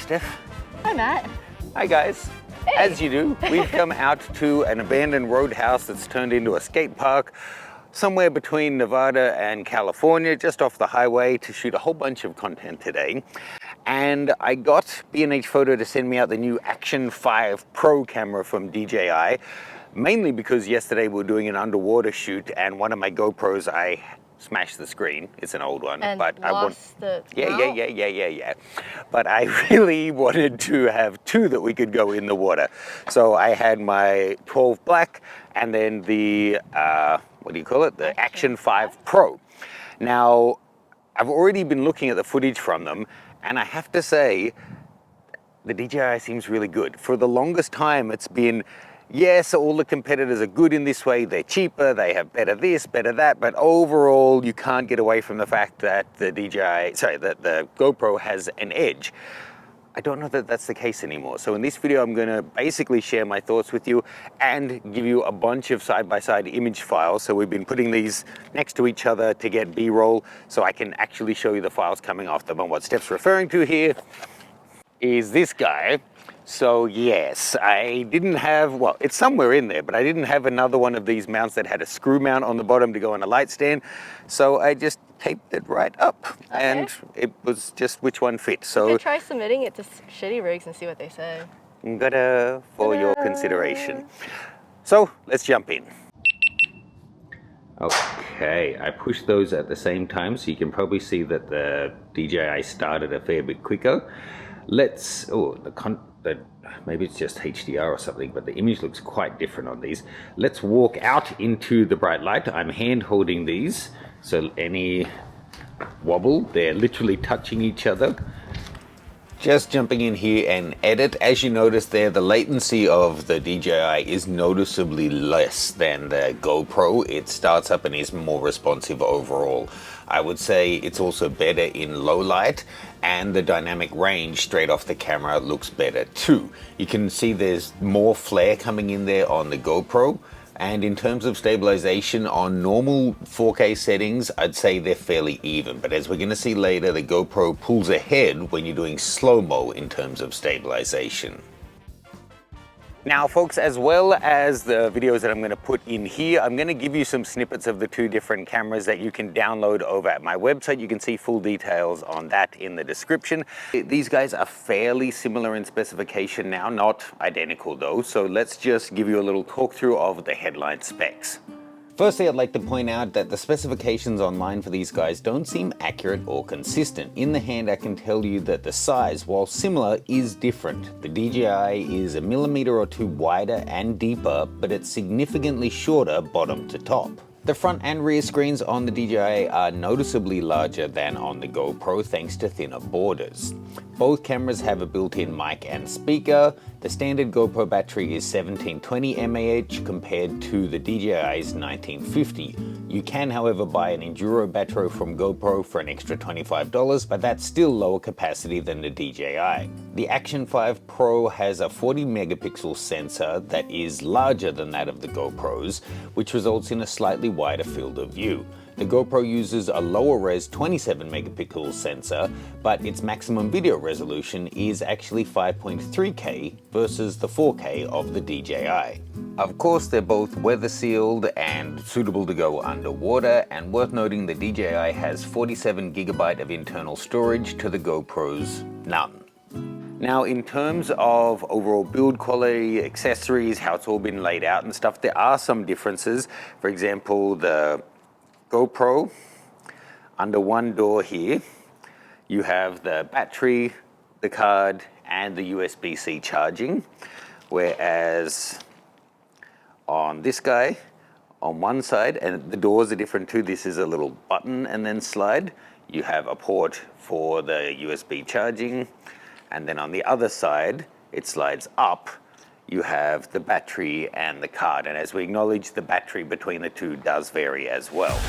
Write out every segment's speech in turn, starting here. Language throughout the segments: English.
Steph. Hi, Matt. Hi, guys. Hey. As you do, we've come out to an abandoned roadhouse that's turned into a skate park somewhere between Nevada and California, just off the highway, to shoot a whole bunch of content today. And I got B&H Photo to send me out the new Action 5 Pro camera from DJI, mainly because yesterday we were doing an underwater shoot and one of my GoPros, I smashed the screen. It's an old one, And but lost the mount? Yeah. But I really wanted to have two that we could go in the water. So I had my 12 black and then the, what do you call it? The Action 5 Pro. Now, I've already been looking at the footage from them, and I have to say, the DJI seems really good. For the longest time, it's been, yes, all the competitors are good in this way. They're cheaper, they have better this, better that, but overall, you can't get away from the fact that the GoPro has an edge. I don't know that that's the case anymore. So in this video, I'm gonna basically share my thoughts with you and give you a bunch of side-by-side image files. So we've been putting these next to each other to get B-roll so I can actually show you the files coming off them. And what Steph's referring to here is this guy. So yes, I didn't have, well, it's somewhere in there, but I didn't have another one of these mounts that had a screw mount on the bottom to go on a light stand. So I just taped it right up, and it was just which one fit. So you could try submitting it to ShittyRigs and see what they say. For your consideration. So let's jump in. Okay, I pushed those at the same time, so you can probably see that the DJI started a fair bit quicker. Let's, maybe it's just HDR or something, but the image looks quite different on these. Let's walk out into the bright light. I'm hand holding these, so any wobble, they're literally touching each other. Just jumping in here and edit. As you notice there, the latency of the DJI is noticeably less than the GoPro. It starts up and is more responsive overall. I would say it's also better in low light, and the dynamic range straight off the camera looks better too. You can see there's more flare coming in there on the GoPro. And in terms of stabilization on normal 4K settings, I'd say they're fairly even. But as we're going to see later, the GoPro pulls ahead when you're doing slow-mo in terms of stabilization. Now folks, as well as the videos that I'm going to put in here, I'm going to give you some snippets of the two different cameras that you can download over at my website. You can see full details on that in the description. These guys are fairly similar in specification now, not identical though. So let's just give you a little talk through of the headline specs. Firstly, I'd like to point out that the specifications online for these guys don't seem accurate or consistent. In the hand, I can tell you that the size, while similar, is different. The DJI is a millimeter or two wider and deeper, but it's significantly shorter bottom to top. The front and rear screens on the DJI are noticeably larger than on the GoPro thanks to thinner borders. Both cameras have a built-in mic and speaker. The standard GoPro battery is 1720 mAh compared to the DJI's 1950. You can, however, buy an Enduro battery from GoPro for an extra $25, but that's still lower capacity than the DJI. The Action 5 Pro has a 40 megapixel sensor that is larger than that of the GoPros, which results in a slightly wider field of view. The GoPro uses a lower res 27 megapixel sensor, but its maximum video resolution is actually 5.3K versus the 4K of the DJI. Of course, they're both weather sealed and suitable to go underwater, and worth noting the DJI has 47 gigabyte of internal storage to the GoPro's none. Now, in terms of overall build quality, accessories, how it's all been laid out and stuff, there are some differences. For example, the GoPro, under one door here, you have the battery, the card, and the USB-C charging, whereas on this guy, on one side, and the doors are different too, this is a little button and then slide, you have a port for the USB charging, and then on the other side, it slides up, you have the battery and the card. And as we acknowledge, the battery between the two does vary as well.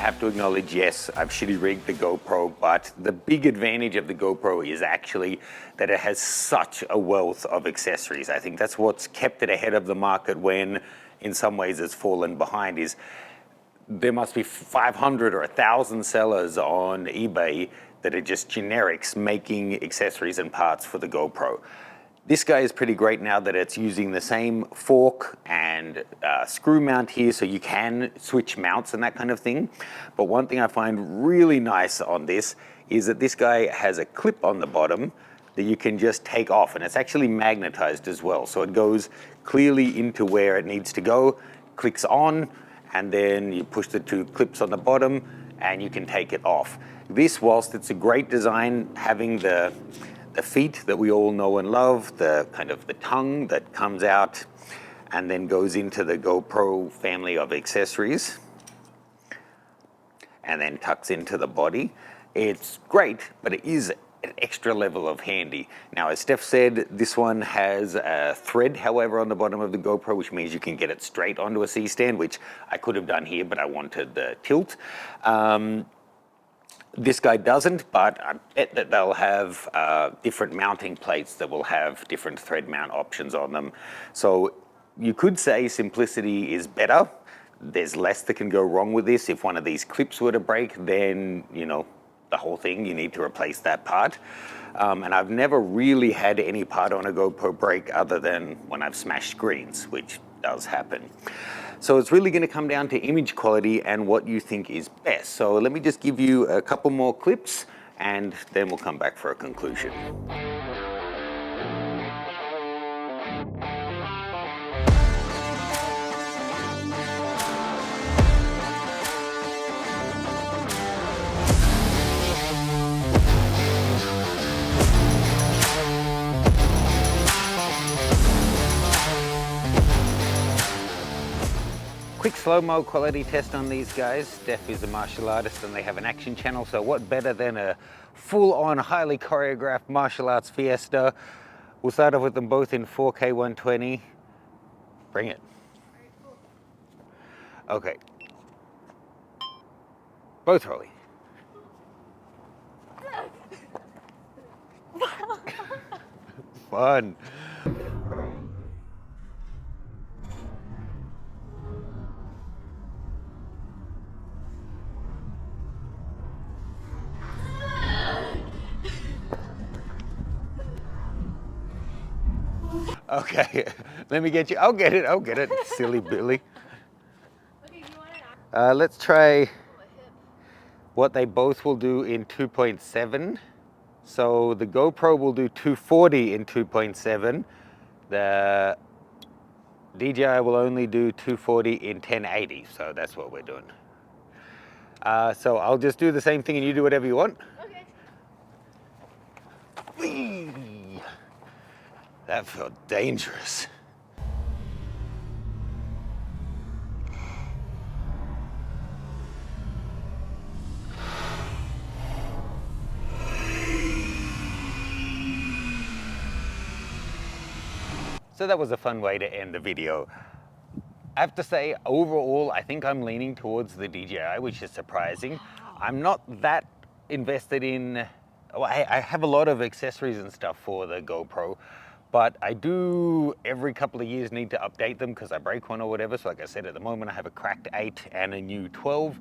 have to acknowledge, yes, I've shitty rigged the GoPro, but the big advantage of the GoPro is actually that it has such a wealth of accessories. I think that's what's kept it ahead of the market when in some ways it's fallen behind. Is there must be 500 or 1,000 sellers on eBay that are just generics making accessories and parts for the GoPro. This guy is pretty great now that it's using the same fork and screw mount here, so you can switch mounts and that kind of thing. But one thing I find really nice on this is that this guy has a clip on the bottom that you can just take off, and it's actually magnetized as well. So it goes clearly into where it needs to go, clicks on, and then you push the two clips on the bottom and you can take it off. This, whilst it's a great design, having the feet that we all know and love, the kind of the tongue that comes out and then goes into the GoPro family of accessories and then tucks into the body. It's great, but it is an extra level of handy. Now, as Steph said, this one has a thread, however, on the bottom of the GoPro, which means you can get it straight onto a C-stand, which I could have done here, but I wanted the tilt. This guy doesn't, but I bet that they'll have different mounting plates that will have different thread mount options on them. So you could say simplicity is better. There's less that can go wrong with this. If one of these clips were to break, then, you know, the whole thing, you need to replace that part. And I've never really had any part on a GoPro break other than when I've smashed screens, which does happen. So it's really going to come down to image quality and what you think is best. So let me just give you a couple more clips and then we'll come back for a conclusion. Quick slow-mo quality test on these guys. Steph is a martial artist and they have an action channel, so what better than a full-on, highly choreographed martial arts fiesta. We'll start off with them both in 4K 120. Bring it. Okay. Both rolling. Fun. Okay, let me get you. I'll get it, silly Billy. Let's try what they both will do in 2.7. So the GoPro will do 240 in 2.7. The DJI will only do 240 in 1080. So that's what we're doing. So I'll just do the same thing and you do whatever you want. Okay. Whee! That felt dangerous. So that was a fun way to end the video. I have to say, overall, I think I'm leaning towards the DJI, which is surprising. I'm not that invested in, well, I have a lot of accessories and stuff for the GoPro, but I do every couple of years need to update them because I break one or whatever. So like I said, at the moment I have a cracked 8 and a new 12.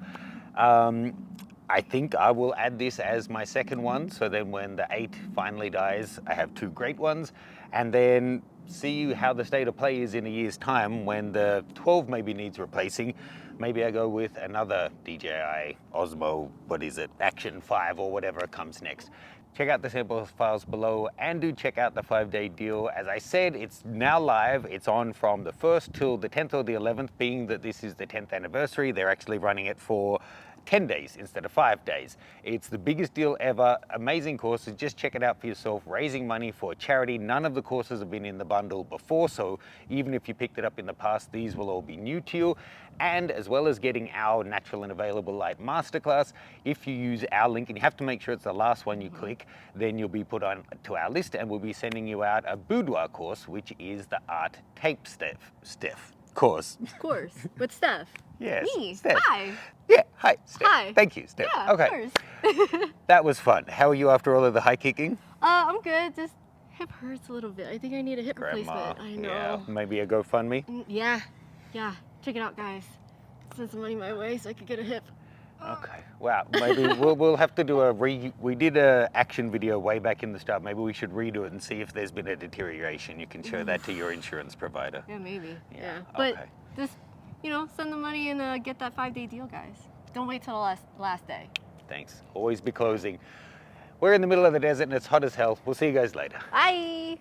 I think I will add this as my second one. So then when the 8 finally dies, I have 2 great ones, and then see how the state of play is in a year's time when the 12 maybe needs replacing. Maybe I go with another DJI Osmo, what is it, Action 5 or whatever comes next. Check out the sample files below and do check out the 5-day deal. As I said, it's now live. It's on from the 1st till the 10th or the 11th, being that this is the 10th anniversary. They're actually running it for 10 days instead of 5 days. It's the biggest deal ever. Amazing courses. Just check it out for yourself. Raising money for charity. None of the courses have been in the bundle before, so even if you picked it up in the past, these will all be new to you. And as well as getting our Natural and Available Light Masterclass, if you use our link, and you have to make sure it's the last one you click, then you'll be put on to our list and we'll be sending you out a boudoir course, which is the art tape Steph course. Of course. With Steph. Yes. Me. Steph. Hi. Yeah. Hi, Steph. Hi. Thank you, Steph. Yeah, Okay. of course. That was fun. How are you after all of the high kicking? I'm good. Just hip hurts a little bit. I think I need a hip Grandma. replacement. I know. Yeah, maybe a GoFundMe? Yeah. Yeah. Check it out, guys. Send some money my way so I could get a hip. Okay. Wow. Maybe we'll have to do we did a action video way back in the start. Maybe we should redo it and see if there's been a deterioration. You can show that to your insurance provider. Yeah, maybe. Yeah, But okay. just, send the money and get that 5-day deal, guys. Don't wait till the last day. Thanks. Always be closing. We're in the middle of the desert and it's hot as hell. We'll see you guys later. Bye.